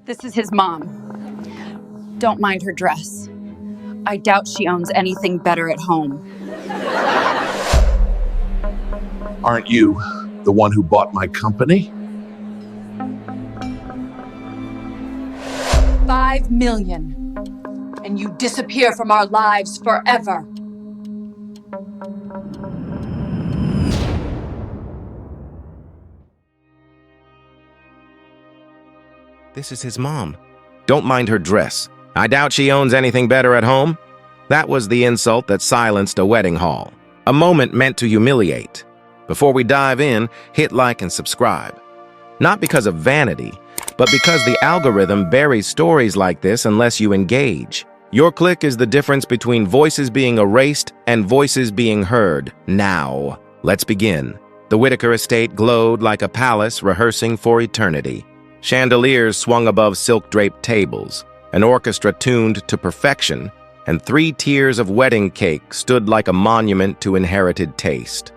This is his mom. Don't mind her dress. I doubt she owns anything better at home. Aren't you the one who bought my company? $5 million. And you disappear from our lives forever. This is his mom. Don't mind her dress. I doubt she owns anything better at home. That was the insult that silenced a wedding hall. A moment meant to humiliate. Before we dive in, hit like and subscribe. Not because of vanity, but because the algorithm buries stories like this unless you engage. Your click is the difference between voices being erased and voices being heard. Now, let's begin. The Whitaker estate glowed like a palace rehearsing for eternity. Chandeliers swung above silk-draped tables, an orchestra tuned to perfection, and 3 tiers of wedding cake stood like a monument to inherited taste.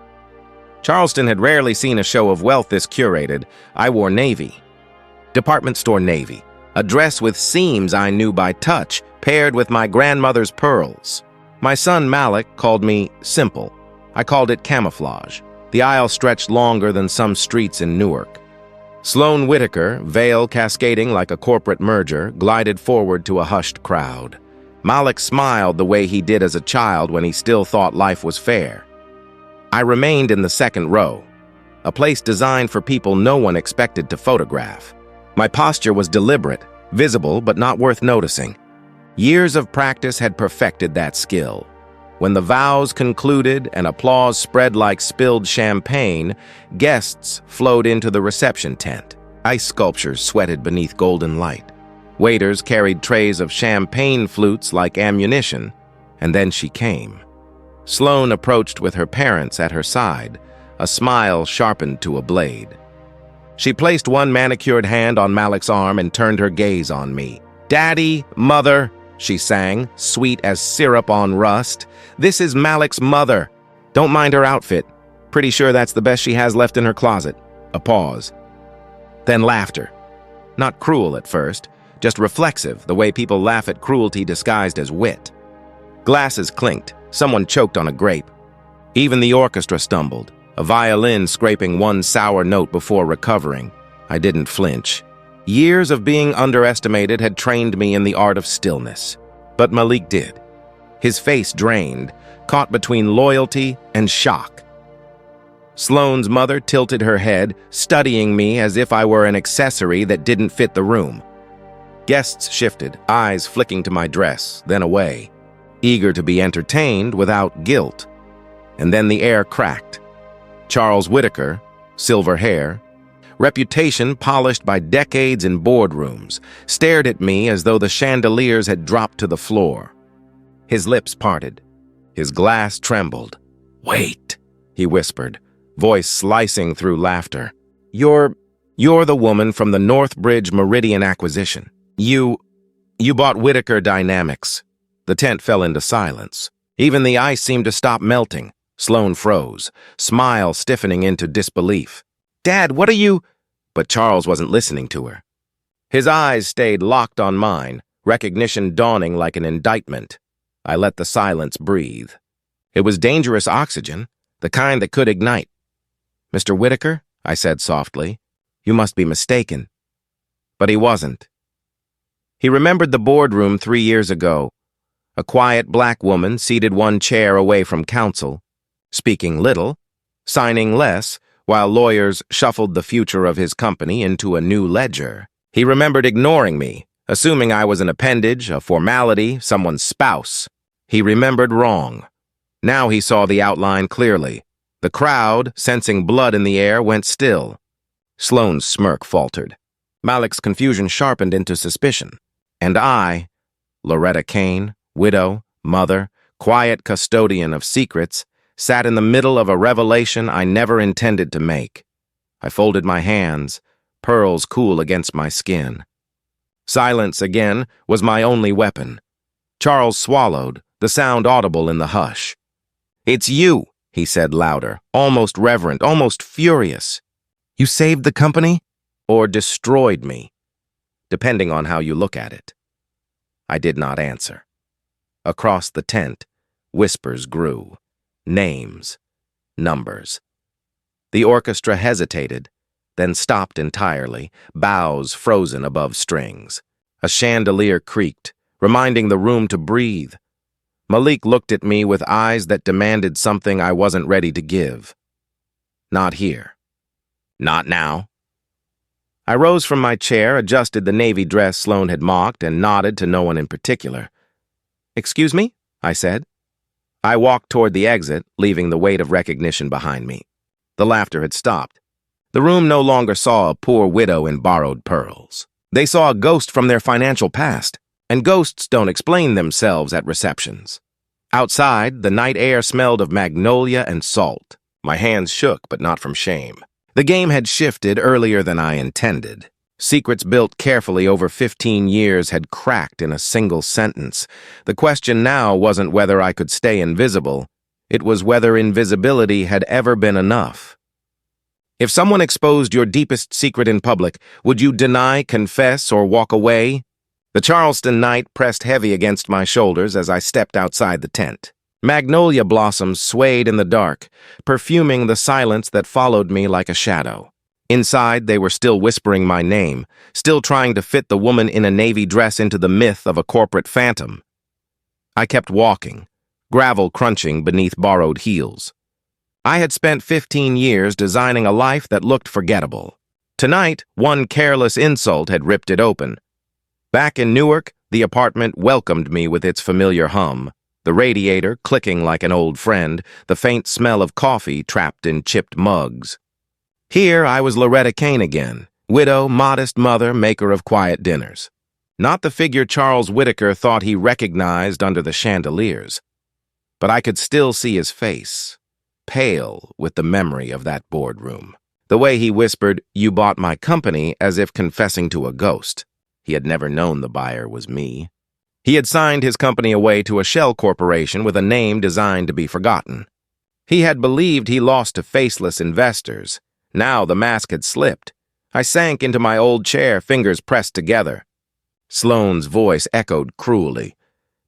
Charleston had rarely seen a show of wealth this curated. I wore navy. Department store navy. A dress with seams I knew by touch, paired with my grandmother's pearls. My son Malik called me simple. I called it camouflage. The aisle stretched longer than some streets in Newark. Sloane Whitaker, veil cascading like a corporate merger, glided forward to a hushed crowd. Malik smiled the way he did as a child when he still thought life was fair. I remained in the second row, a place designed for people no one expected to photograph. My posture was deliberate, visible but not worth noticing. Years of practice had perfected that skill. When the vows concluded and applause spread like spilled champagne, guests flowed into the reception tent. Ice sculptures sweated beneath golden light. Waiters carried trays of champagne flutes like ammunition, and then she came. Sloane approached with her parents at her side, a smile sharpened to a blade. She placed one manicured hand on Malik's arm and turned her gaze on me. "Daddy, Mother," she sang, sweet as syrup on rust. "This is Malik's mother. Don't mind her outfit. Pretty sure that's the best she has left in her closet." A pause. Then laughter. Not cruel at first, just reflexive, the way people laugh at cruelty disguised as wit. Glasses clinked. Someone choked on a grape. Even the orchestra stumbled, a violin scraping one sour note before recovering. I didn't flinch. Years of being underestimated had trained me in the art of stillness. But Malik did. His face drained, caught between loyalty and shock. Sloane's mother tilted her head, studying me as if I were an accessory that didn't fit the room. Guests shifted, eyes flicking to my dress, then away, eager to be entertained without guilt. And then the air cracked. Charles Whitaker, silver hair, reputation polished by decades in boardrooms, stared at me as though the chandeliers had dropped to the floor. His lips parted. His glass trembled. "Wait," he whispered, voice slicing through laughter. You're the woman from the Northbridge Meridian acquisition. You bought Whitaker Dynamics." The tent fell into silence. Even the ice seemed to stop melting. Sloane froze, smile stiffening into disbelief. "Dad, what are you—" But Charles wasn't listening to her. His eyes stayed locked on mine, recognition dawning like an indictment. I let the silence breathe. It was dangerous oxygen, the kind that could ignite. "Mr. Whitaker," I said softly, "you must be mistaken." But he wasn't. He remembered the boardroom 3 years ago. A quiet black woman seated one chair away from counsel, speaking little, signing less, while lawyers shuffled the future of his company into a new ledger. He remembered ignoring me, assuming I was an appendage, a formality, someone's spouse. He remembered wrong. Now he saw the outline clearly. The crowd, sensing blood in the air, went still. Sloane's smirk faltered. Malik's confusion sharpened into suspicion. And I, Loretta Kane, widow, mother, quiet custodian of secrets, sat in the middle of a revelation I never intended to make. I folded my hands, pearls cool against my skin. Silence, again, was my only weapon. Charles swallowed, the sound audible in the hush. "It's you," he said louder, almost reverent, almost furious. "You saved the company? Or destroyed me?" depending on how you look at it. I did not answer. Across the tent, whispers grew. Names. Numbers. The orchestra hesitated, then stopped entirely, bows frozen above strings. A chandelier creaked, reminding the room to breathe. Malik looked at me with eyes that demanded something I wasn't ready to give. Not here. Not now. I rose from my chair, adjusted the navy dress Sloane had mocked, and nodded to no one in particular. "Excuse me?" I said. I walked toward the exit, leaving the weight of recognition behind me. The laughter had stopped. The room no longer saw a poor widow in borrowed pearls. They saw a ghost from their financial past, and ghosts don't explain themselves at receptions. Outside, the night air smelled of magnolia and salt. My hands shook, but not from shame. The game had shifted earlier than I intended. Secrets built carefully over 15 years had cracked in a single sentence. The question now wasn't whether I could stay invisible. It was whether invisibility had ever been enough. If someone exposed your deepest secret in public, would you deny, confess, or walk away? The Charleston night pressed heavy against my shoulders as I stepped outside the tent. Magnolia blossoms swayed in the dark, perfuming the silence that followed me like a shadow. Inside, they were still whispering my name, still trying to fit the woman in a navy dress into the myth of a corporate phantom. I kept walking, gravel crunching beneath borrowed heels. I had spent 15 years designing a life that looked forgettable. Tonight, one careless insult had ripped it open. Back in Newark, the apartment welcomed me with its familiar hum, the radiator clicking like an old friend, the faint smell of coffee trapped in chipped mugs. Here I was Loretta Kane again, widow, modest mother, maker of quiet dinners. Not the figure Charles Whitaker thought he recognized under the chandeliers. But I could still see his face, pale with the memory of that boardroom. The way he whispered, "You bought my company," as if confessing to a ghost. He had never known the buyer was me. He had signed his company away to a shell corporation with a name designed to be forgotten. He had believed he lost to faceless investors. Now the mask had slipped. I sank into my old chair, fingers pressed together. Sloane's voice echoed cruelly.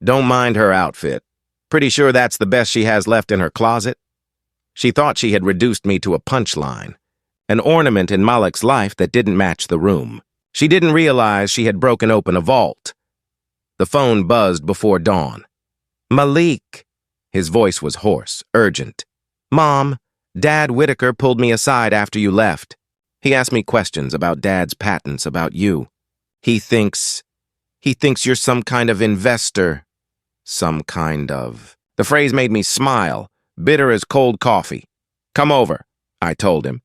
"Don't mind her outfit. Pretty sure that's the best she has left in her closet." She thought she had reduced me to a punchline, an ornament in Malik's life that didn't match the room. She didn't realize she had broken open a vault. The phone buzzed before dawn. "Malik." His voice was hoarse, urgent. "Mom, Dad Whitaker pulled me aside after you left. He asked me questions about Dad's patents, about you. He thinks you're some kind of investor." Some kind of. The phrase made me smile, bitter as cold coffee. "Come over," I told him.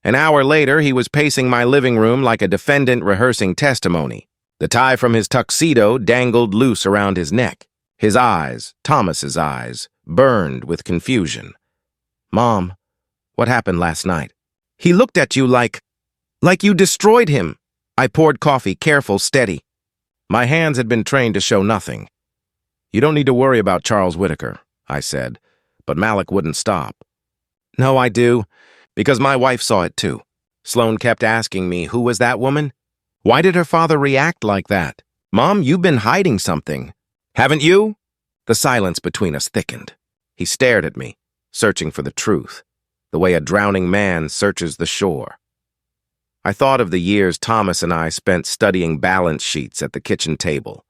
An hour later, he was pacing my living room like a defendant rehearsing testimony. The tie from his tuxedo dangled loose around his neck. His eyes, Thomas's eyes, burned with confusion. "Mom, what happened last night?" "He looked at you like you destroyed him." I poured coffee, careful, steady. My hands had been trained to show nothing. "You don't need to worry about Charles Whitaker," I said, but Malik wouldn't stop. "No, I do, because my wife saw it too." Sloane kept asking me, who was that woman? Why did her father react like that? "Mom, you've been hiding something." "Haven't you?" The silence between us thickened. He stared at me, searching for the truth, the way a drowning man searches the shore. I thought of the years Thomas and I spent studying balance sheets at the kitchen table,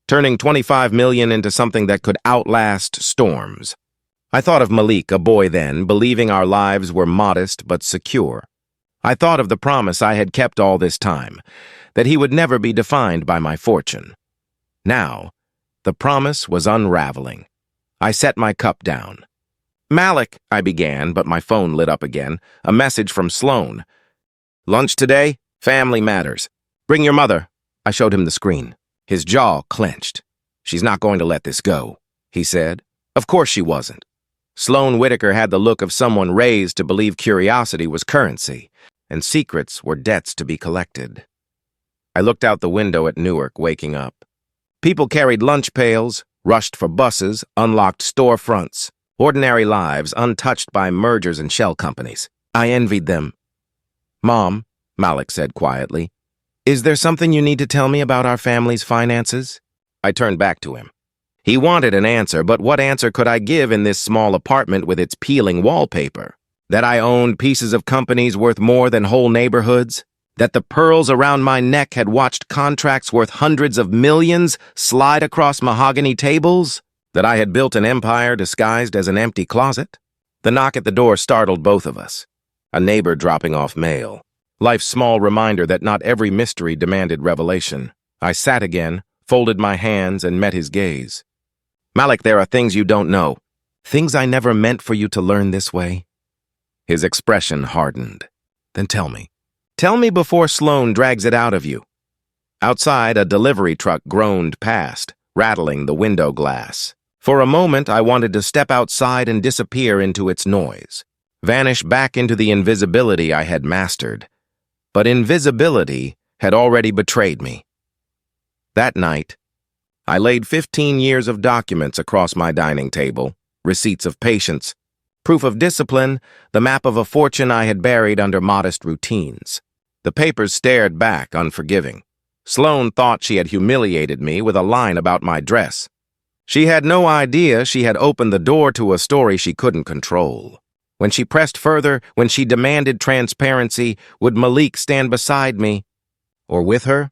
turning $25 million into something that could outlast storms. I thought of Malik, a boy then, believing our lives were modest but secure. I thought of the promise I had kept all this time, that he would never be defined by my fortune. Now, the promise was unraveling. I set my cup down. "Malik," I began, but my phone lit up again. A message from Sloane. "Lunch today? Family matters. Bring your mother." I showed him the screen. His jaw clenched. "She's not going to let this go," he said. Of course she wasn't. Sloane Whitaker had the look of someone raised to believe curiosity was currency, and secrets were debts to be collected. I looked out the window at Newark, waking up. People carried lunch pails, rushed for buses, unlocked storefronts, ordinary lives untouched by mergers and shell companies. I envied them. "Mom," Malik said quietly, Is there something you need to tell me about our family's finances? I turned back to him. He wanted an answer, but what answer could I give in this small apartment with its peeling wallpaper? That I owned pieces of companies worth more than whole neighborhoods? That the pearls around my neck had watched contracts worth hundreds of millions slide across mahogany tables? That I had built an empire disguised as an empty closet? The knock at the door startled both of us. A neighbor dropping off mail. Life's small reminder that not every mystery demanded revelation. I sat again, folded my hands, and met his gaze. Malik, there are things you don't know. Things I never meant for you to learn this way. His expression hardened. Then tell me. Tell me before Sloan drags it out of you. Outside, a delivery truck groaned past, rattling the window glass. For a moment, I wanted to step outside and disappear into its noise, vanish back into the invisibility I had mastered. But invisibility had already betrayed me. That night, I laid 15 years of documents across my dining table, receipts of patience, proof of discipline, the map of a fortune I had buried under modest routines. The papers stared back, unforgiving. Sloan thought she had humiliated me with a line about my dress. She had no idea she had opened the door to a story she couldn't control. When she pressed further, when she demanded transparency, would Malik stand beside me or with her?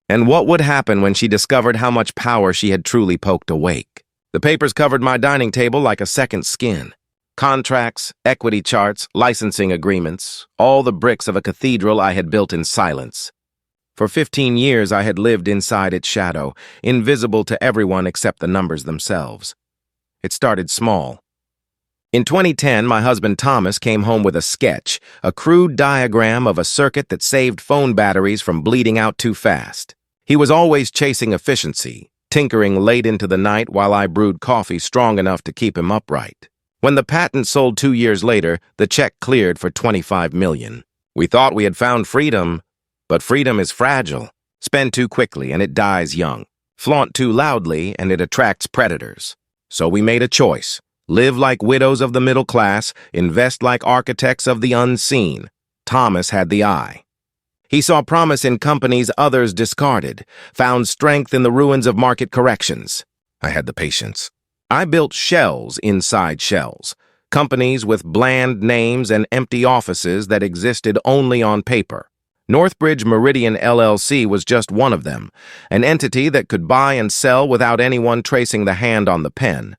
And what would happen when she discovered how much power she had truly poked awake? The papers covered my dining table like a second skin. Contracts, equity charts, licensing agreements, all the bricks of a cathedral I had built in silence. For 15 years, I had lived inside its shadow, invisible to everyone except the numbers themselves. It started small. In 2010, my husband Thomas came home with a sketch, a crude diagram of a circuit that saved phone batteries from bleeding out too fast. He was always chasing efficiency, tinkering late into the night while I brewed coffee strong enough to keep him upright. When the patent sold 2 years later, the check cleared for $25 million. We thought we had found freedom, but freedom is fragile. Spend too quickly and it dies young. Flaunt too loudly and it attracts predators. So we made a choice. Live like widows of the middle class, invest like architects of the unseen. Thomas had the eye. He saw promise in companies others discarded, found strength in the ruins of market corrections. I had the patience. I built shells inside shells, companies with bland names and empty offices that existed only on paper. Northbridge Meridian LLC was just one of them, an entity that could buy and sell without anyone tracing the hand on the pen.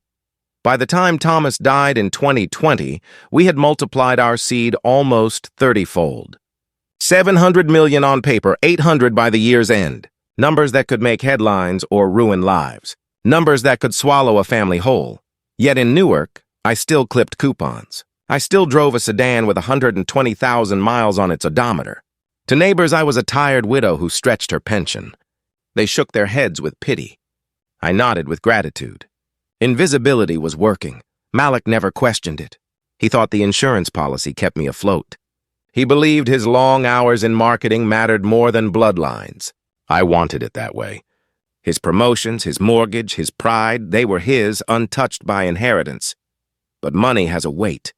By the time Thomas died in 2020, we had multiplied our seed almost 30-fold. 700 million on paper, 800 by the year's end. Numbers that could make headlines or ruin lives. Numbers that could swallow a family whole. Yet in Newark, I still clipped coupons. I still drove a sedan with 120,000 miles on its odometer. To neighbors, I was a tired widow who stretched her pension. They shook their heads with pity. I nodded with gratitude. Invisibility was working. Malik never questioned it. He thought the insurance policy kept me afloat. He believed his long hours in marketing mattered more than bloodlines. I wanted it that way. His promotions, his mortgage, his pride, they were his, untouched by inheritance. But money has a weight.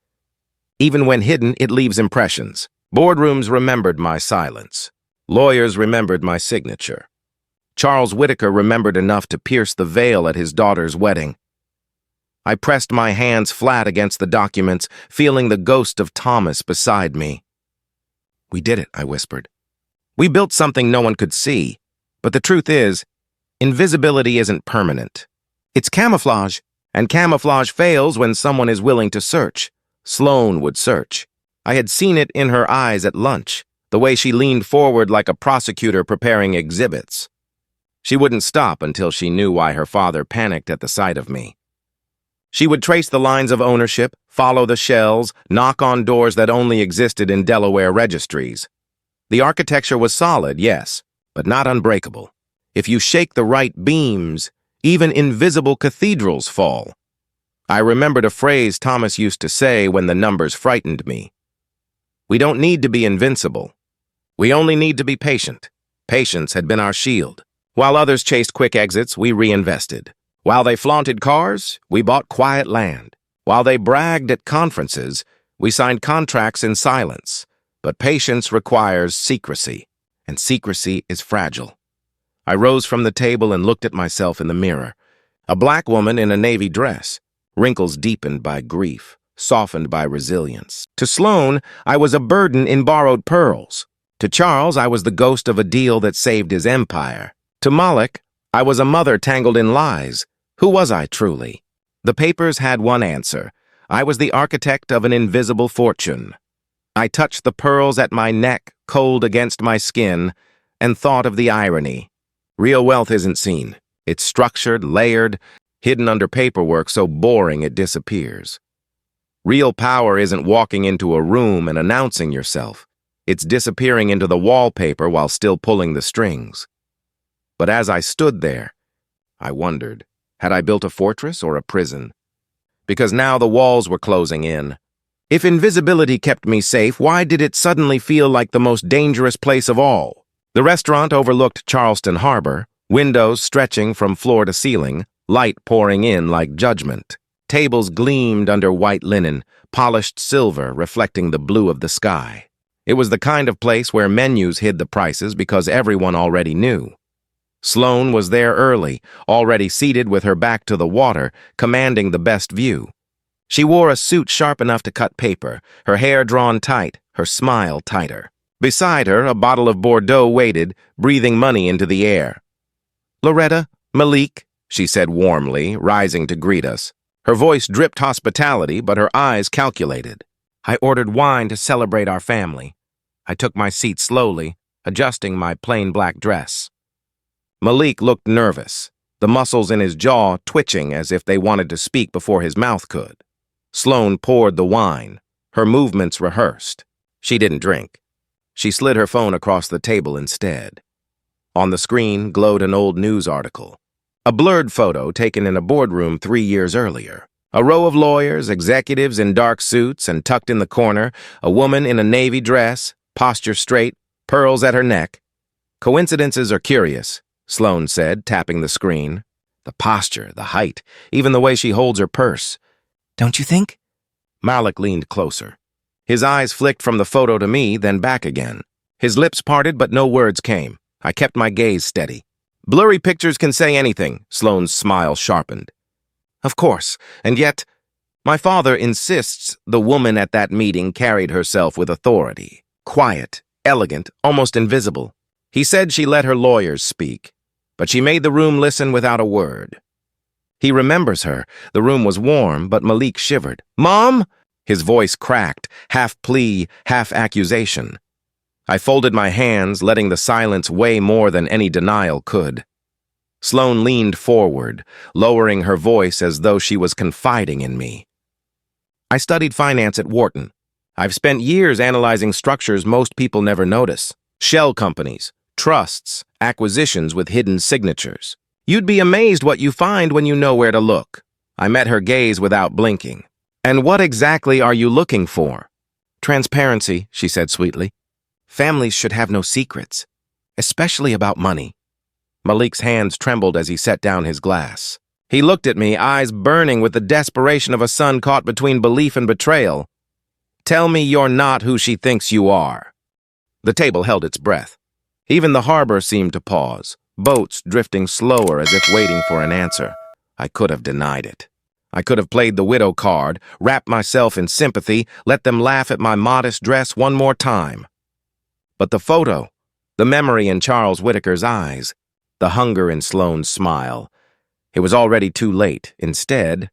Even when hidden, it leaves impressions. Boardrooms remembered my silence. Lawyers remembered my signature. Charles Whitaker remembered enough to pierce the veil at his daughter's wedding. I pressed my hands flat against the documents, feeling the ghost of Thomas beside me. "We did it," I whispered. "We built something no one could see. But the truth is, invisibility isn't permanent. It's camouflage, and camouflage fails when someone is willing to search." Sloan would search. I had seen it in her eyes at lunch, the way she leaned forward like a prosecutor preparing exhibits. She wouldn't stop until she knew why her father panicked at the sight of me. She would trace the lines of ownership, follow the shells, knock on doors that only existed in Delaware registries. The architecture was solid, yes, but not unbreakable. If you shake the right beams, even invisible cathedrals fall. I remembered a phrase Thomas used to say when the numbers frightened me. We don't need to be invincible. We only need to be patient. Patience had been our shield. While others chased quick exits, we reinvested. While they flaunted cars, we bought quiet land. While they bragged at conferences, we signed contracts in silence. But patience requires secrecy. and secrecy is fragile. I rose from the table and looked at myself in the mirror. A black woman in a navy dress, wrinkles deepened by grief, softened by resilience. To Sloan, I was a burden in borrowed pearls. To Charles, I was the ghost of a deal that saved his empire. To Malik, I was a mother tangled in lies. Who was I truly? The papers had one answer. I was the architect of an invisible fortune. I touched the pearls at my neck, cold against my skin, and thought of the irony. Real wealth isn't seen. It's structured, layered, hidden under paperwork so boring it disappears. Real power isn't walking into a room and announcing yourself. It's disappearing into the wallpaper while still pulling the strings. But as I stood there, I wondered, had I built a fortress or a prison? Because now the walls were closing in. If invisibility kept me safe, why did it suddenly feel like the most dangerous place of all? The restaurant overlooked Charleston Harbor, windows stretching from floor to ceiling, light pouring in like judgment. Tables gleamed under white linen, polished silver reflecting the blue of the sky. It was the kind of place where menus hid the prices because everyone already knew. Sloan was there early, already seated with her back to the water, commanding the best view. She wore a suit sharp enough to cut paper, her hair drawn tight, her smile tighter. Beside her, a bottle of Bordeaux waited, breathing money into the air. "Loretta, Malik," she said warmly, rising to greet us. Her voice dripped hospitality, but her eyes calculated. I ordered wine to celebrate our family. I took my seat slowly, adjusting my plain black dress. Malik looked nervous, the muscles in his jaw twitching as if they wanted to speak before his mouth could. Sloan poured the wine, her movements rehearsed. She didn't drink. She slid her phone across the table instead. On the screen glowed an old news article, a blurred photo taken in a boardroom 3 years earlier. A row of lawyers, executives in dark suits, and tucked in the corner, a woman in a navy dress, posture straight, pearls at her neck. "Coincidences are curious," Sloan said, tapping the screen. "The posture, the height, even the way she holds her purse. Don't you think?" Malik leaned closer. His eyes flicked from the photo to me, then back again. His lips parted, but no words came. I kept my gaze steady. "Blurry pictures can say anything," Sloan's smile sharpened. "Of course, and yet, my father insists the woman at that meeting carried herself with authority. Quiet, elegant, almost invisible. He said she let her lawyers speak, but she made the room listen without a word. He remembers her. The room was warm, but Malik shivered. "Mom!" His voice cracked, half plea, half accusation. I folded my hands, letting the silence weigh more than any denial could. Sloan leaned forward, lowering her voice as though she was confiding in me. "I studied finance at Wharton. I've spent years analyzing structures most people never notice. Shell companies, trusts, acquisitions with hidden signatures. You'd be amazed what you find when you know where to look." I met her gaze without blinking. "And what exactly are you looking for?" "Transparency," she said sweetly. "Families should have no secrets, especially about money." Malik's hands trembled as he set down his glass. He looked at me, eyes burning with the desperation of a son caught between belief and betrayal. "Tell me you're not who she thinks you are." The table held its breath. Even the harbor seemed to pause, boats drifting slower as if waiting for an answer. I could have denied it. I could have played the widow card, wrapped myself in sympathy, let them laugh at my modest dress one more time. But the photo, the memory in Charles Whitaker's eyes, the hunger in Sloan's smile. It was already too late. Instead,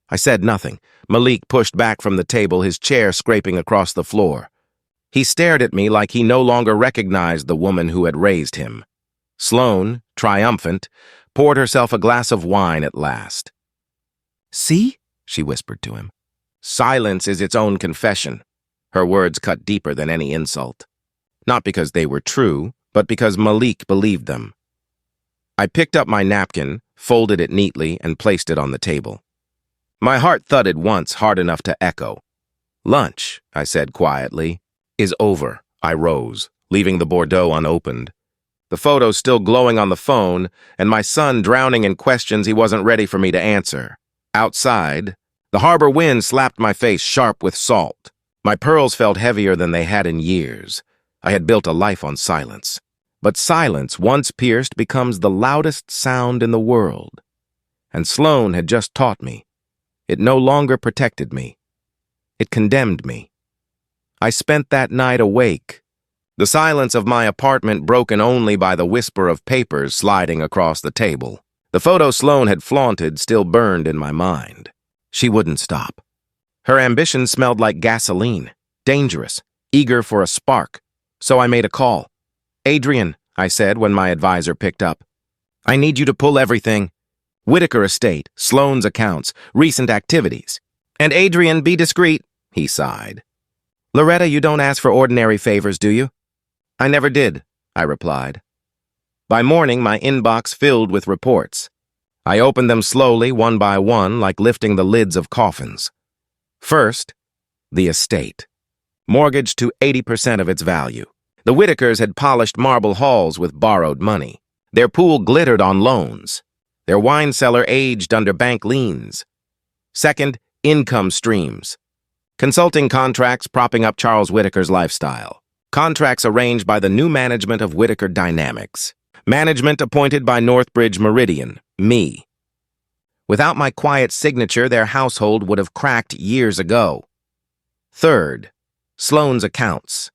I said nothing. Malik pushed back from the table, his chair scraping across the floor. He stared at me like he no longer recognized the woman who had raised him. Sloan, triumphant, poured herself a glass of wine at last. "See?" she whispered to him. "Silence is its own confession." Her words cut deeper than any insult. Not because they were true, but because Malik believed them. I picked up my napkin, folded it neatly, and placed it on the table. My heart thudded once, hard enough to echo. "Lunch," I said quietly, "is over." I rose, leaving the Bordeaux unopened. The photo still glowing on the phone, and my son drowning in questions he wasn't ready for me to answer. Outside, the harbor wind slapped my face sharp with salt. My pearls felt heavier than they had in years. I had built a life on silence. But silence, once pierced, becomes the loudest sound in the world. And Sloane had just taught me. It no longer protected me. It condemned me. I spent that night awake, the silence of my apartment broken only by the whisper of papers sliding across the table. The photo Sloane had flaunted still burned in my mind. She wouldn't stop. Her ambition smelled like gasoline, dangerous, eager for a spark. So I made a call. "Adrian," I said when my advisor picked up, "I need you to pull everything. Whitaker estate, Sloane's accounts, recent activities. And Adrian, be discreet," he sighed. "Loretta, you don't ask for ordinary favors, do you?" "I never did," I replied. By morning, my inbox filled with reports. I opened them slowly, one by one, like lifting the lids of coffins. First, the estate. Mortgaged to 80% of its value. The Whitakers had polished marble halls with borrowed money. Their pool glittered on loans. Their wine cellar aged under bank liens. Second, income streams. Consulting contracts propping up Charles Whitaker's lifestyle. Contracts arranged by the new management of Whitaker Dynamics. Management appointed by Northbridge Meridian, me. Without my quiet signature, their household would have cracked years ago. Third, Sloane's accounts.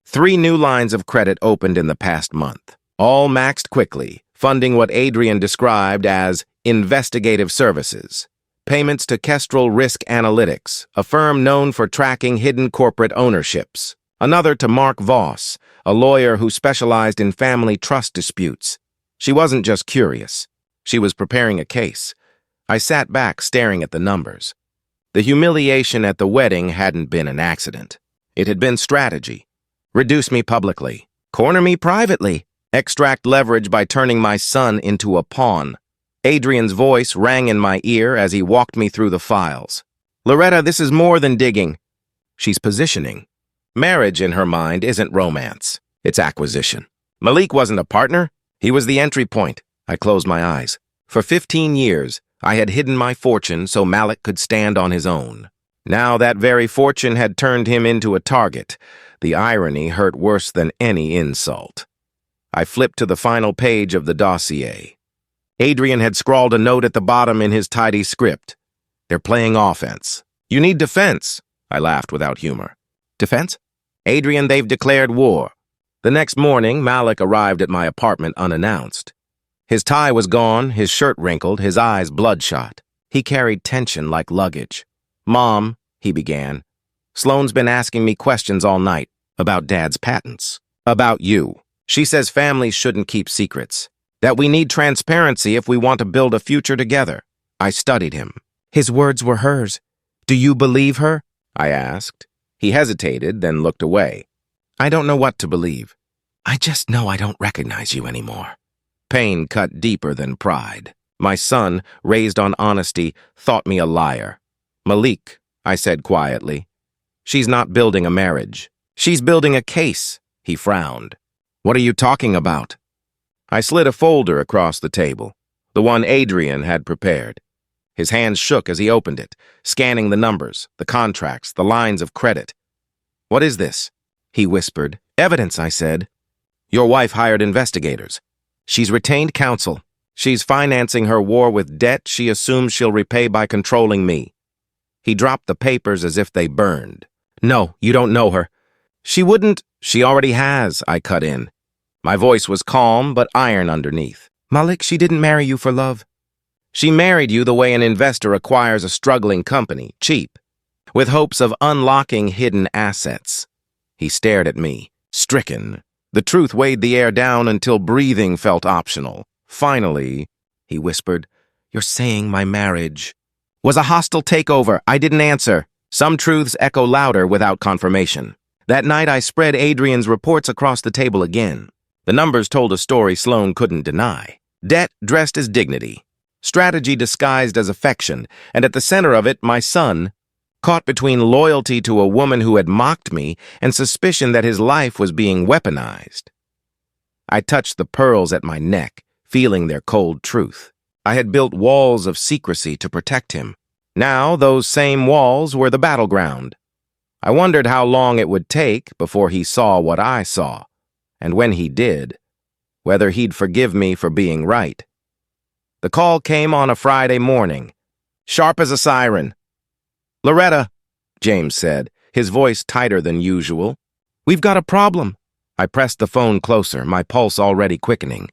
3 new lines of credit opened in the past month, all maxed quickly, funding what Adrian described as investigative services. Payments to Kestrel Risk Analytics, a firm known for tracking hidden corporate ownerships. Another to Mark Voss, a lawyer who specialized in family trust disputes. She wasn't just curious. She was preparing a case. I sat back staring at the numbers. The humiliation at the wedding hadn't been an accident. It had been strategy. Reduce me publicly. Corner me privately. Extract leverage by turning my son into a pawn. Adrian's voice rang in my ear as he walked me through the files. "Loretta, this is more than digging." She's positioning. Marriage, in her mind, isn't romance. It's acquisition. Malik wasn't a partner. He was the entry point. I closed my eyes. For 15 years, I had hidden my fortune so Malik could stand on his own. Now that very fortune had turned him into a target. The irony hurt worse than any insult. I flipped to the final page of the dossier. Adrian had scrawled a note at the bottom in his tidy script. "They're playing offense. You need defense." I laughed without humor. "Defense?" "Adrian, they've declared war." The next morning, Malik arrived at my apartment unannounced. His tie was gone, his shirt wrinkled, his eyes bloodshot. He carried tension like luggage. "Mom," he began, "Sloane's been asking me questions all night about Dad's patents. About you. She says families shouldn't keep secrets. That we need transparency if we want to build a future together." I studied him. His words were hers. "Do you believe her?" I asked. He hesitated, then looked away. "I don't know what to believe. I just know I don't recognize you anymore." Pain cut deeper than pride. My son, raised on honesty, thought me a liar. "Malik," I said quietly, "she's not building a marriage. She's building a case." He frowned. "What are you talking about?" I slid a folder across the table, the one Adrian had prepared. His hands shook as he opened it, scanning the numbers, the contracts, the lines of credit. "What is this?" he whispered. "Evidence," I said. "Your wife hired investigators. She's retained counsel. She's financing her war with debt she assumes she'll repay by controlling me." He dropped the papers as if they burned. "No, you don't know her. She wouldn't." "She already has," I cut in. My voice was calm, but iron underneath. "Malik, she didn't marry you for love. She married you the way an investor acquires a struggling company, cheap, with hopes of unlocking hidden assets." He stared at me, stricken. The truth weighed the air down until breathing felt optional. "Finally," he whispered, "you're saying my marriage was a hostile takeover." I didn't answer. Some truths echo louder without confirmation. That night, I spread Adrian's reports across the table again. The numbers told a story Sloane couldn't deny. Debt dressed as dignity. Strategy disguised as affection. And at the center of it, my son, caught between loyalty to a woman who had mocked me and suspicion that his life was being weaponized. I touched the pearls at my neck, feeling their cold truth. I had built walls of secrecy to protect him. Now those same walls were the battleground. I wondered how long it would take before he saw what I saw. And when he did, whether he'd forgive me for being right. The call came on a Friday morning, sharp as a siren. "Loretta," James said, his voice tighter than usual. "We've got a problem." I pressed the phone closer, my pulse already quickening.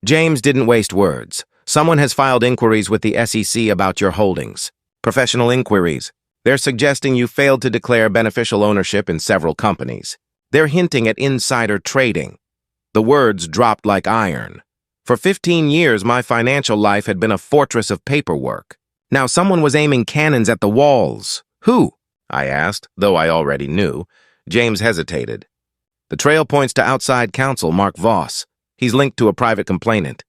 James didn't waste words. "Someone has filed inquiries with the SEC about your holdings. Professional inquiries. They're suggesting you failed to declare beneficial ownership in several companies. They're hinting at insider trading." The words dropped like iron. For 15 years, my financial life had been a fortress of paperwork. Now someone was aiming cannons at the walls. "Who?" I asked, though I already knew. James hesitated. "The trail points to outside counsel, Mark Voss. He's linked to a private complainant."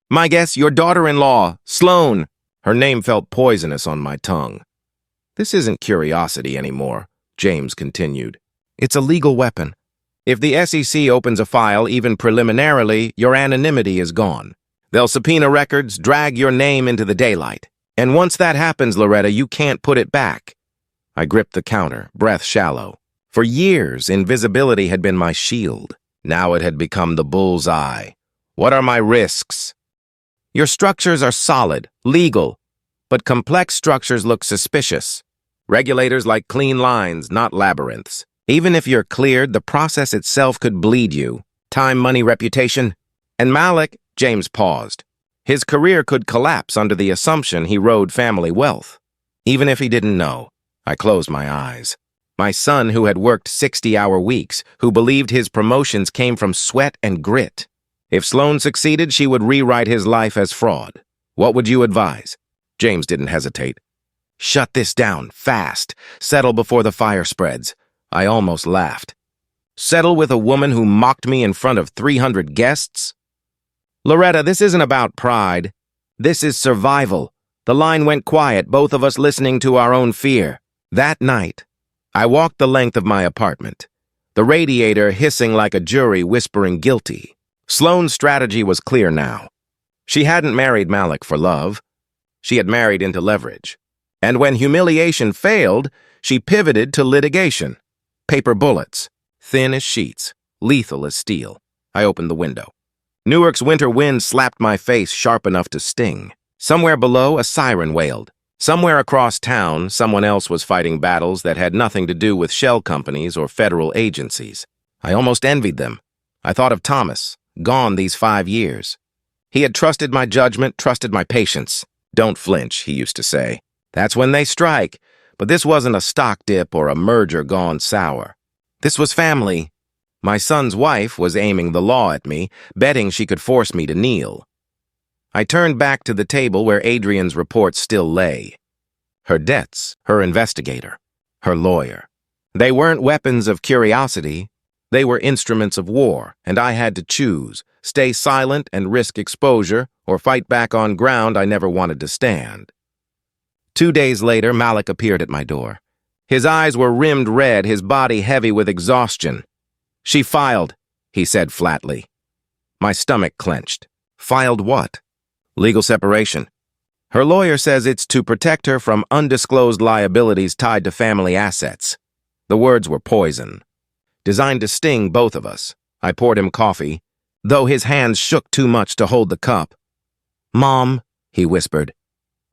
"My guess, your daughter-in-law, Sloan." Her name felt poisonous on my tongue. "This isn't curiosity anymore," James continued. "It's a legal weapon. If the SEC opens a file, even preliminarily, your anonymity is gone. They'll subpoena records, drag your name into the daylight. And once that happens, Loretta, you can't put it back." I gripped the counter, breath shallow. For years, invisibility had been my shield. Now it had become the bullseye. "What are my risks?" "Your structures are solid, legal, but complex structures look suspicious. Regulators like clean lines, not labyrinths. Even if you're cleared, the process itself could bleed you. Time, money, reputation. And Malik," James paused. "His career could collapse under the assumption he rode family wealth. Even if he didn't know." I closed my eyes. My son, who had worked 60-hour weeks, who believed his promotions came from sweat and grit. If Sloan succeeded, she would rewrite his life as fraud. "What would you advise?" James didn't hesitate. "Shut this down, fast. Settle before the fire spreads." I almost laughed. "Settle with a woman who mocked me in front of 300 guests?" "Loretta, this isn't about pride. This is survival." The line went quiet, both of us listening to our own fear. That night, I walked the length of my apartment, the radiator hissing like a jury whispering guilty. Sloan's strategy was clear now. She hadn't married Malik for love. She had married into leverage. And when humiliation failed, she pivoted to litigation. Paper bullets, thin as sheets, lethal as steel. I opened the window. Newark's winter wind slapped my face sharp enough to sting. Somewhere below, a siren wailed. Somewhere across town, someone else was fighting battles that had nothing to do with shell companies or federal agencies. I almost envied them. I thought of Thomas, gone these 5 years. He had trusted my judgment, trusted my patience. "Don't flinch," he used to say. "That's when they strike." But this wasn't a stock dip or a merger gone sour. This was family. My son's wife was aiming the law at me, betting she could force me to kneel. I turned back to the table where Adrian's report still lay. Her debts, her investigator, her lawyer. They weren't weapons of curiosity. They were instruments of war, and I had to choose, stay silent and risk exposure, or fight back on ground I never wanted to stand. 2 days later, Malik appeared at my door. His eyes were rimmed red, his body heavy with exhaustion. "She filed," he said flatly. My stomach clenched. "Filed what?" "Legal separation. Her lawyer says it's to protect her from undisclosed liabilities tied to family assets." The words were poison, designed to sting both of us. I poured him coffee, though his hands shook too much to hold the cup. "Mom," he whispered,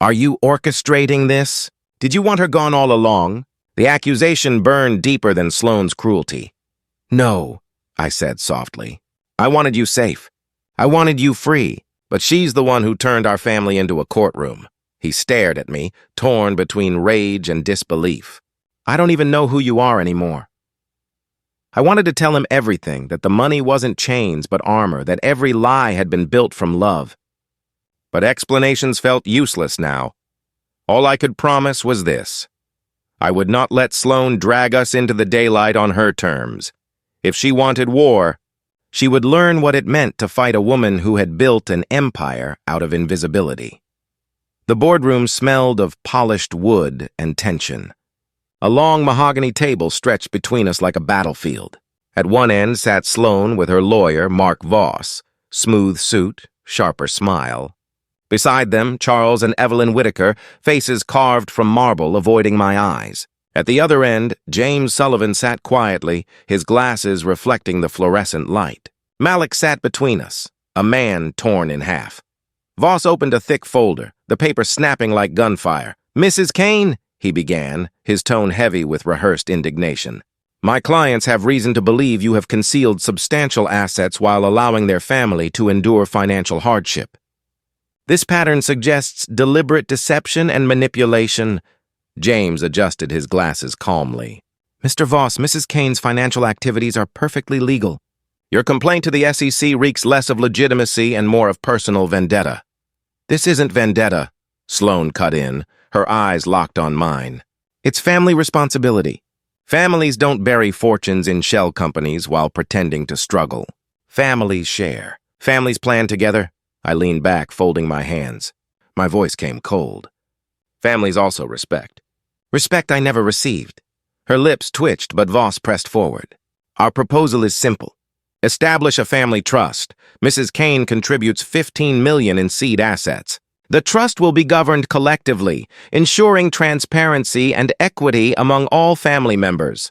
"are you orchestrating this? Did you want her gone all along?" The accusation burned deeper than Sloan's cruelty. "No," I said softly. "I wanted you safe. I wanted you free. But she's the one who turned our family into a courtroom." He stared at me, torn between rage and disbelief. "I don't even know who you are anymore." I wanted to tell him everything, that the money wasn't chains but armor, that every lie had been built from love. But explanations felt useless now. All I could promise was this. I would not let Sloan drag us into the daylight on her terms. If she wanted war, she would learn what it meant to fight a woman who had built an empire out of invisibility. The boardroom smelled of polished wood and tension. A long mahogany table stretched between us like a battlefield. At one end sat Sloan with her lawyer, Mark Voss, smooth suit, sharper smile. Beside them, Charles and Evelyn Whitaker, faces carved from marble, avoiding my eyes. At the other end, James Sullivan sat quietly, his glasses reflecting the fluorescent light. Malik sat between us, A man torn in half. Voss opened a thick folder, the paper snapping like gunfire. "Mrs. Kane," he began, his tone heavy with rehearsed indignation. "My clients have reason to believe you have concealed substantial assets while allowing their family to endure financial hardship. This pattern suggests deliberate deception and manipulation." James adjusted his glasses calmly. "Mr. Voss, Mrs. Kane's financial activities are perfectly legal. Your complaint to the SEC reeks less of legitimacy and more of personal vendetta." "This isn't vendetta," Sloane cut in, her eyes locked on mine. "It's family responsibility. Families don't bury fortunes in shell companies while pretending to struggle. Families share. Families plan together." I leaned back, folding my hands. My voice came cold. "Families also respect. Respect I never received." Her lips twitched, but Voss pressed forward. "Our proposal is simple. Establish a family trust. Mrs. Kane contributes $15 million in seed assets. The trust will be governed collectively, ensuring transparency and equity among all family members."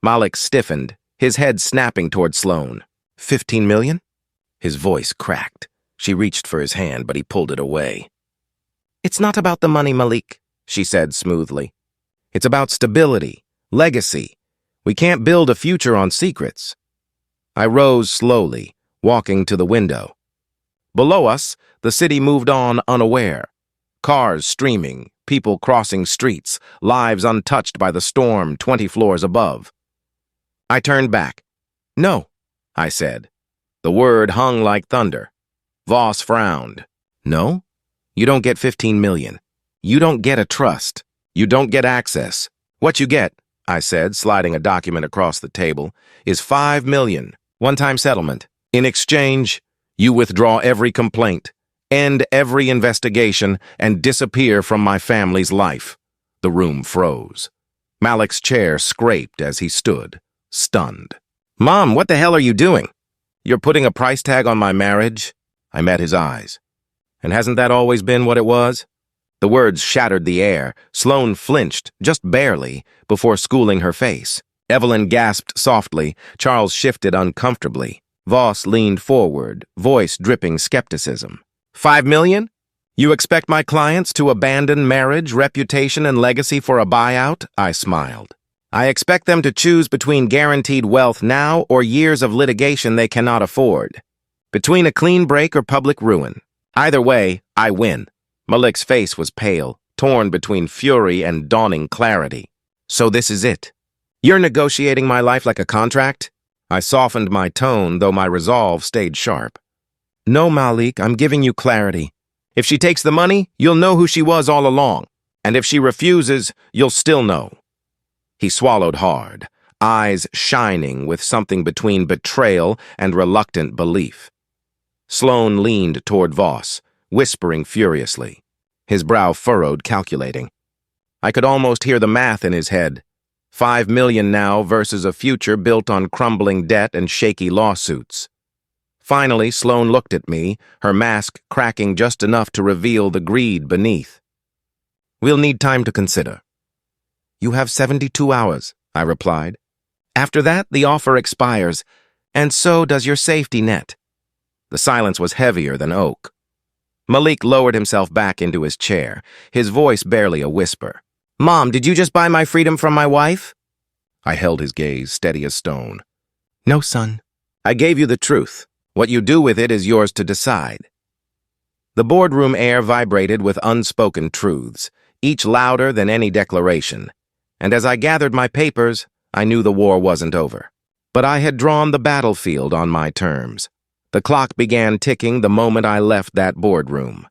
Malik stiffened, his head snapping toward Sloane. "$15 million? His voice cracked. She reached for his hand, but he pulled it away. "It's not about the money, Malik," she said smoothly. "It's about stability, legacy. We can't build a future on secrets." I rose slowly, walking to the window. Below us, the city moved on unaware. Cars streaming, people crossing streets, lives untouched by the storm 20 floors above. I turned back. "No," I said. The word hung like thunder. Voss frowned. "No? You don't get $15 million. You don't get a trust. You don't get access. What you get," I said, sliding a document across the table, "is $5 million. One-time settlement. In exchange, you withdraw every complaint, end every investigation, and disappear from my family's life." The room froze. Malik's chair scraped as he stood, stunned. "Mom, what the hell are you doing? You're putting a price tag on my marriage?" I met his eyes. "And hasn't that always been what it was?" The words shattered the air. Sloane flinched, just barely, before schooling her face. Evelyn gasped softly. Charles shifted uncomfortably. Voss leaned forward, voice dripping skepticism. $5 million? You expect my clients to abandon marriage, reputation, and legacy for a buyout? I smiled. I expect them to choose between guaranteed wealth now or years of litigation they cannot afford. Between a clean break or public ruin. Either way, I win. Malik's face was pale, torn between fury and dawning clarity. "So this is it? You're negotiating my life like a contract?" I softened my tone, though my resolve stayed sharp. "No, Malik, I'm giving you clarity. If she takes the money, you'll know who she was all along. And if she refuses, you'll still know." He swallowed hard, eyes shining with something between betrayal and reluctant belief. Sloane leaned toward Voss, whispering furiously. His brow furrowed, calculating. I could almost hear the math in his head. $5 million now versus a future built on crumbling debt and shaky lawsuits. Finally, Sloane looked at me, her mask cracking just enough to reveal the greed beneath. "We'll need time to consider." "You have 72 hours, I replied. "After that, the offer expires, and so does your safety net." The silence was heavier than oak. Malik lowered himself back into his chair, his voice barely a whisper. "Mom, did you just buy my freedom from my wife?" I held his gaze, steady as stone. "No, son. I gave you the truth. What you do with it is yours to decide." The boardroom air vibrated with unspoken truths, each louder than any declaration. And as I gathered my papers, I knew the war wasn't over. But I had drawn the battlefield on my terms. The clock began ticking the moment I left that boardroom.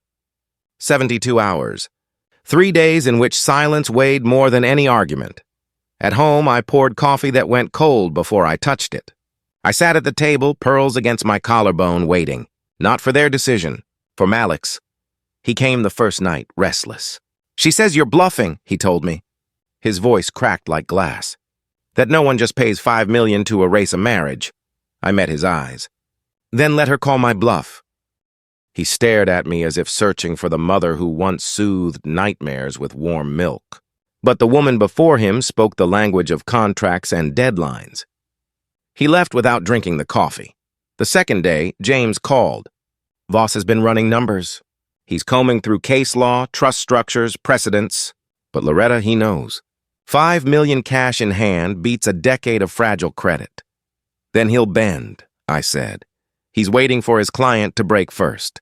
72 hours. 3 days in which silence weighed more than any argument. At home, I poured coffee that went cold before I touched it. I sat at the table, pearls against my collarbone, waiting. Not for their decision, for Malik's. He came the first night, restless. "She says you're bluffing," he told me. His voice cracked like glass. "That no one just pays $5 million to erase a marriage." I met his eyes. "Then let her call my bluff." He stared at me as if searching for the mother who once soothed nightmares with warm milk. But the woman before him spoke the language of contracts and deadlines. He left without drinking the coffee. The second day, James called. Voss has been running numbers. He's combing through case law, trust structures, precedents. But Loretta, he knows. 5 million cash in hand beats a decade of fragile credit. Then he'll bend, I said. He's waiting for his client to break first.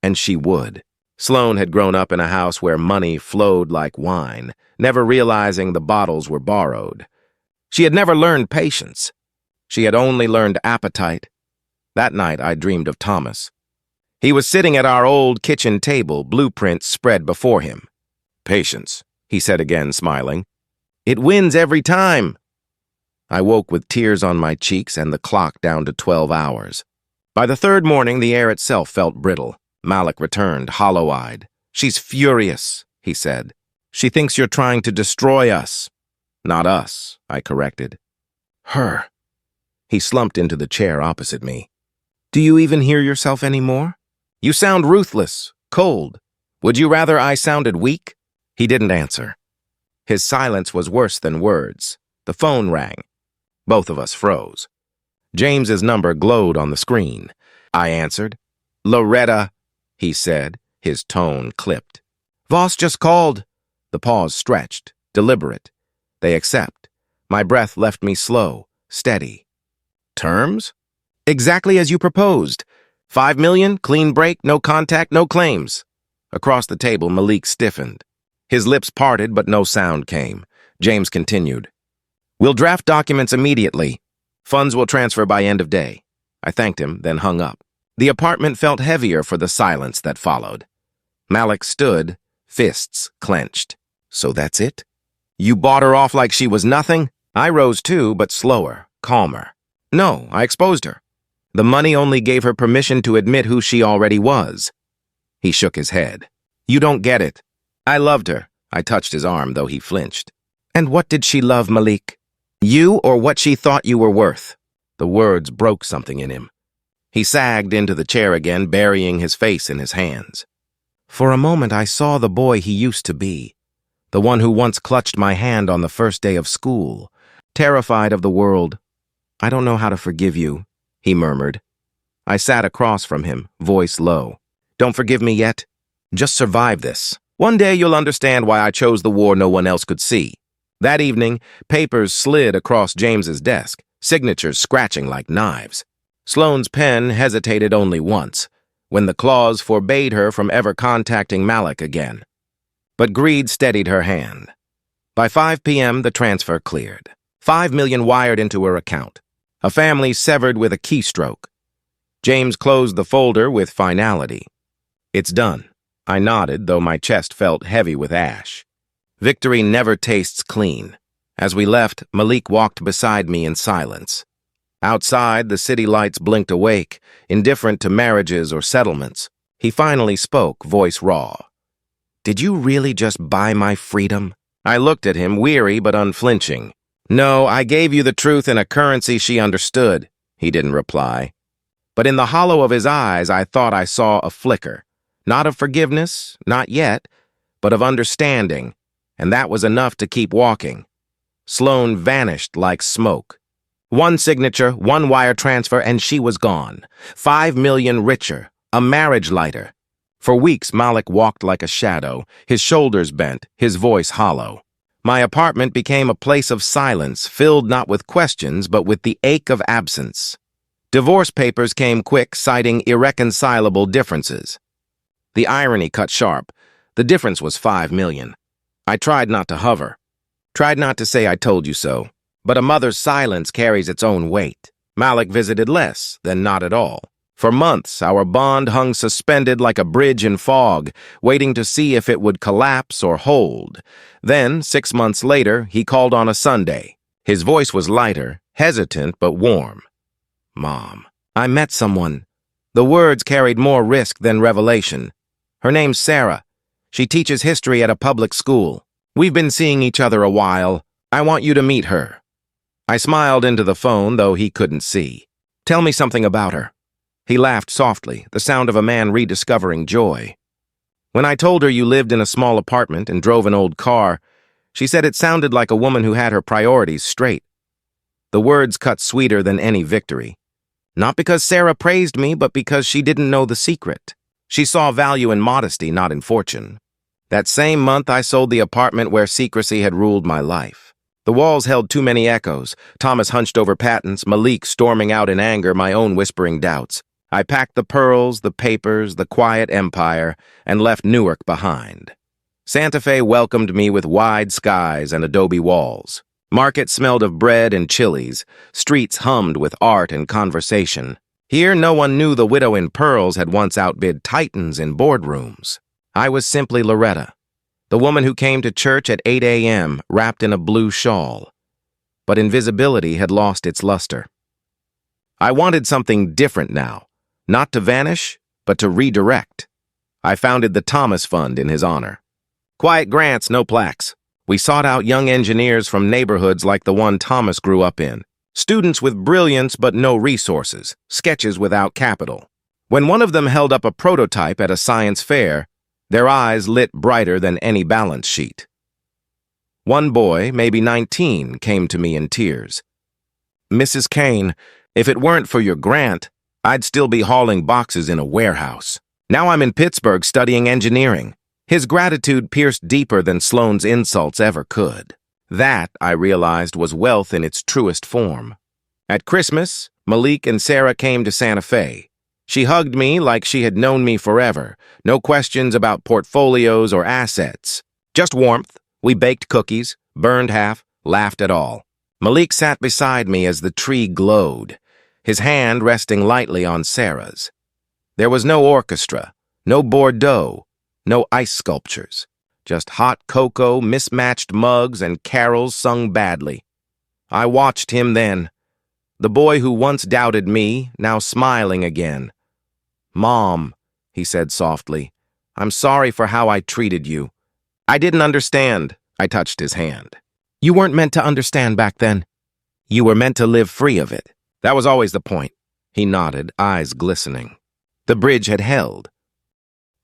And she would. Sloan had grown up in a house where money flowed like wine, never realizing the bottles were borrowed. She had never learned patience. She had only learned appetite. That night I dreamed of Thomas. He was sitting at our old kitchen table, blueprints spread before him. "Patience," he said again, smiling. "It wins every time." I woke with tears on my cheeks and the clock down to 12 hours. By the third morning, the air itself felt brittle. Malik returned, hollow-eyed. "She's furious," he said. "She thinks you're trying to destroy us." "Not us," I corrected. "Her." He slumped into the chair opposite me. "Do you even hear yourself anymore? You sound ruthless, cold. Would you rather I sounded weak?" He didn't answer. His silence was worse than words. The phone rang. Both of us froze. James's number glowed on the screen. I answered. "Loretta," he said, his tone clipped. "Voss just called." The pause stretched, deliberate. They accept. My breath left me slow, steady. "Terms?" "Exactly as you proposed. 5 million, clean break, no contact, no claims." Across the table, Malik stiffened. His lips parted, but no sound came. James continued. "We'll draft documents immediately. Funds will transfer by end of day." I thanked him, then hung up. The apartment felt heavier for the silence that followed. Malik stood, fists clenched. "So that's it? You bought her off like she was nothing?" I rose too, but slower, calmer. "No, I exposed her. The money only gave her permission to admit who she already was." He shook his head. "You don't get it. I loved her." I touched his arm, though he flinched. "And what did she love, Malik? You or what she thought you were worth?" The words broke something in him. He sagged into the chair again, burying his face in his hands. For a moment I saw the boy he used to be, the one who once clutched my hand on the first day of school, terrified of the world. "I don't know how to forgive you," he murmured. I sat across from him, voice low. "Don't forgive me yet. Just survive this. One day you'll understand why I chose the war no one else could see." That evening, papers slid across James's desk, signatures scratching like knives. Sloane's pen hesitated only once, when the clause forbade her from ever contacting Malik again. But greed steadied her hand. By 5 p.m., the transfer cleared. 5 million wired into her account. A family severed with a keystroke. James closed the folder with finality. "It's done." I nodded, though my chest felt heavy with ash. Victory never tastes clean. As we left, Malik walked beside me in silence. Outside, the city lights blinked awake, indifferent to marriages or settlements. He finally spoke, voice raw. "Did you really just buy my freedom?" I looked at him, weary but unflinching. "No, I gave you the truth in a currency she understood," he didn't reply. But in the hollow of his eyes, I thought I saw a flicker. Not of forgiveness, not yet, but of understanding, and that was enough to keep walking. Sloan vanished like smoke. One signature, one wire transfer, and she was gone. 5 million richer, a marriage lighter. For weeks, Malik walked like a shadow, his shoulders bent, his voice hollow. My apartment became a place of silence, filled not with questions, but with the ache of absence. Divorce papers came quick, citing irreconcilable differences. The irony cut sharp. The difference was 5 million. I tried not to hover. Tried not to say I told you so. But a mother's silence carries its own weight. Malik visited less than not at all. For months, our bond hung suspended like a bridge in fog, waiting to see if it would collapse or hold. Then, 6 months later, he called on a Sunday. His voice was lighter, hesitant but warm. "Mom, I met someone." The words carried more risk than revelation. "Her name's Sarah. She teaches history at a public school. We've been seeing each other a while. I want you to meet her." I smiled into the phone, though he couldn't see. "Tell me something about her." He laughed softly, the sound of a man rediscovering joy. "When I told her you lived in a small apartment and drove an old car, she said it sounded like a woman who had her priorities straight." The words cut sweeter than any victory. Not because Sarah praised me, but because she didn't know the secret. She saw value in modesty, not in fortune. That same month, I sold the apartment where secrecy had ruled my life. The walls held too many echoes. Thomas hunched over patents, Malik storming out in anger, my own whispering doubts. I packed the pearls, the papers, the quiet empire, and left Newark behind. Santa Fe welcomed me with wide skies and adobe walls. Market smelled of bread and chilies. Streets hummed with art and conversation. Here, no one knew the widow in pearls had once outbid titans in boardrooms. I was simply Loretta, the woman who came to church at 8 a.m. wrapped in a blue shawl. But invisibility had lost its luster. I wanted something different now, not to vanish, but to redirect. I founded the Thomas Fund in his honor. Quiet grants, no plaques. We sought out young engineers from neighborhoods like the one Thomas grew up in. Students with brilliance but no resources, sketches without capital. When one of them held up a prototype at a science fair, their eyes lit brighter than any balance sheet. One boy, maybe 19, came to me in tears. "Mrs. Kane, if it weren't for your grant, I'd still be hauling boxes in a warehouse. Now I'm in Pittsburgh studying engineering." His gratitude pierced deeper than Sloane's insults ever could. That, I realized, was wealth in its truest form. At Christmas, Malik and Sarah came to Santa Fe. She hugged me like she had known me forever. No questions about portfolios or assets. Just warmth. We baked cookies, burned half, laughed at all. Malik sat beside me as the tree glowed, his hand resting lightly on Sarah's. There was no orchestra, no Bordeaux, no ice sculptures. Just hot cocoa, mismatched mugs, and carols sung badly. I watched him then. The boy who once doubted me, now smiling again. "Mom," he said softly, "I'm sorry for how I treated you." "I didn't understand." I touched his hand. "You weren't meant to understand back then. You were meant to live free of it. That was always the point." He nodded, eyes glistening. The bridge had held.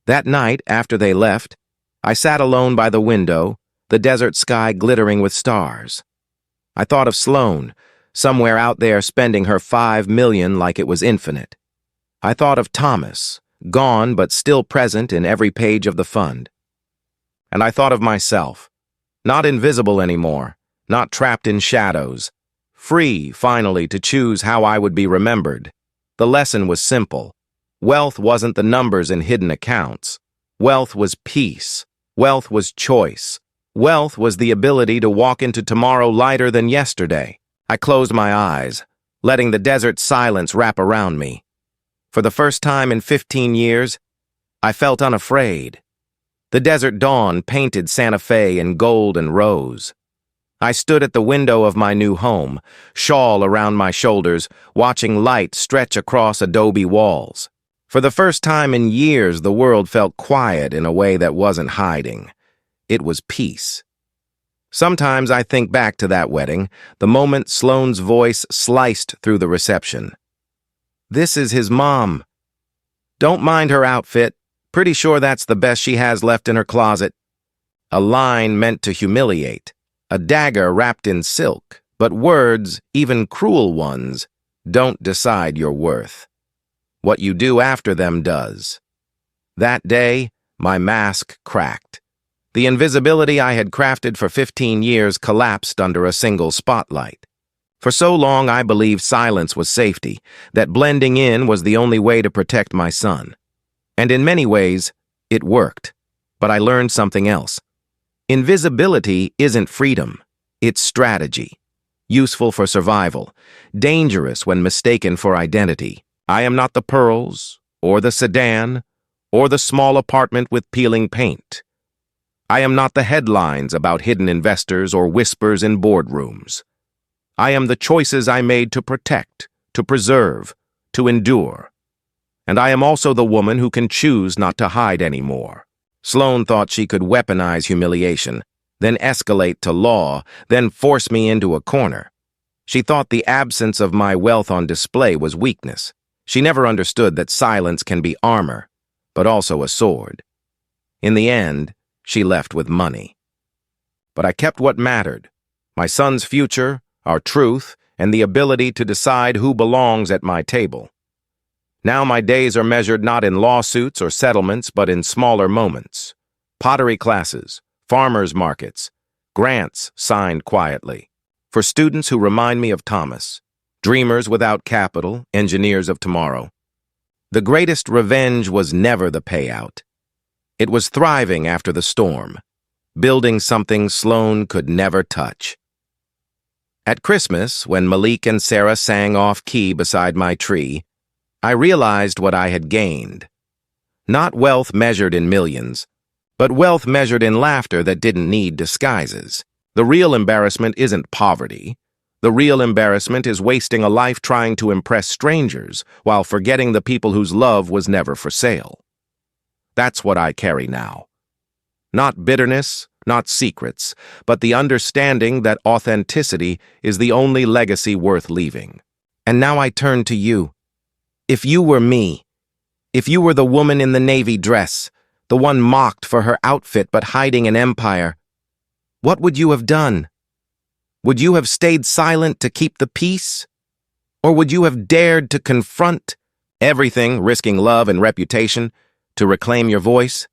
That night, after they left, I sat alone by the window, the desert sky glittering with stars. I thought of Sloane, somewhere out there spending her $5 million like it was infinite. I thought of Thomas, gone but still present in every page of the fund. And I thought of myself, not invisible anymore, not trapped in shadows, free, finally, to choose how I would be remembered. The lesson was simple. Wealth wasn't the numbers in hidden accounts. Wealth was peace. Wealth was choice. Wealth was the ability to walk into tomorrow lighter than yesterday. I closed my eyes, letting the desert silence wrap around me. For the first time in 15 years, I felt unafraid. The desert dawn painted Santa Fe in gold and rose. I stood at the window of my new home, shawl around my shoulders, watching light stretch across adobe walls. For the first time in years, the world felt quiet in a way that wasn't hiding. It was peace. Sometimes I think back to that wedding, the moment Sloane's voice sliced through the reception. "This is his mom. Don't mind her outfit. Pretty sure that's the best she has left in her closet." A line meant to humiliate, a dagger wrapped in silk, but words, even cruel ones, don't decide your worth. What you do after them does. That day, my mask cracked. The invisibility I had crafted for 15 years collapsed under a single spotlight. For so long, I believed silence was safety, that blending in was the only way to protect my son. And in many ways, it worked. But I learned something else. Invisibility isn't freedom. It's strategy. Useful for survival. Dangerous when mistaken for identity. I am not the pearls, or the sedan, or the small apartment with peeling paint. I am not the headlines about hidden investors or whispers in boardrooms. I am the choices I made to protect, to preserve, to endure. And I am also the woman who can choose not to hide anymore. Sloane thought she could weaponize humiliation, then escalate to law, then force me into a corner. She thought the absence of my wealth on display was weakness. She never understood that silence can be armor, but also a sword. In the end, she left with money. But I kept what mattered, my son's future, our truth, and the ability to decide who belongs at my table. Now my days are measured not in lawsuits or settlements, but in smaller moments. Pottery classes, farmers' markets, grants signed quietly. For students who remind me of Thomas, dreamers without capital, engineers of tomorrow. The greatest revenge was never the payout. It was thriving after the storm, building something Sloan could never touch. At Christmas, when Malik and Sarah sang off-key beside my tree, I realized what I had gained. Not wealth measured in millions, but wealth measured in laughter that didn't need disguises. The real embarrassment isn't poverty. The real embarrassment is wasting a life trying to impress strangers while forgetting the people whose love was never for sale. That's what I carry now. Not bitterness, not secrets, but the understanding that authenticity is the only legacy worth leaving. And now I turn to you. If you were me, if you were the woman in the navy dress, the one mocked for her outfit but hiding an empire, what would you have done? Would you have stayed silent to keep the peace? Or would you have dared to confront everything, risking love and reputation, to reclaim your voice?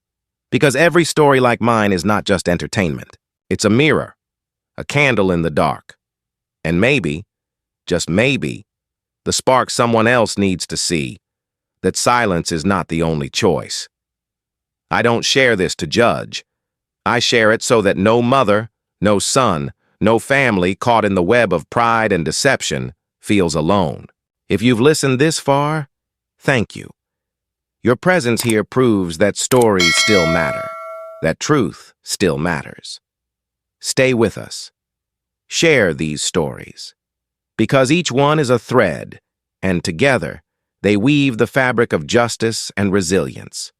Because every story like mine is not just entertainment. It's a mirror, a candle in the dark. And maybe, just maybe, the spark someone else needs to see, that silence is not the only choice. I don't share this to judge. I share it so that no mother, no son, no family caught in the web of pride and deception feels alone. If you've listened this far, thank you. Your presence here proves that stories still matter, that truth still matters. Stay with us. Share these stories, because each one is a thread, and together they weave the fabric of justice and resilience.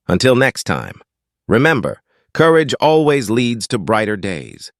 Until next time, remember, courage always leads to brighter days.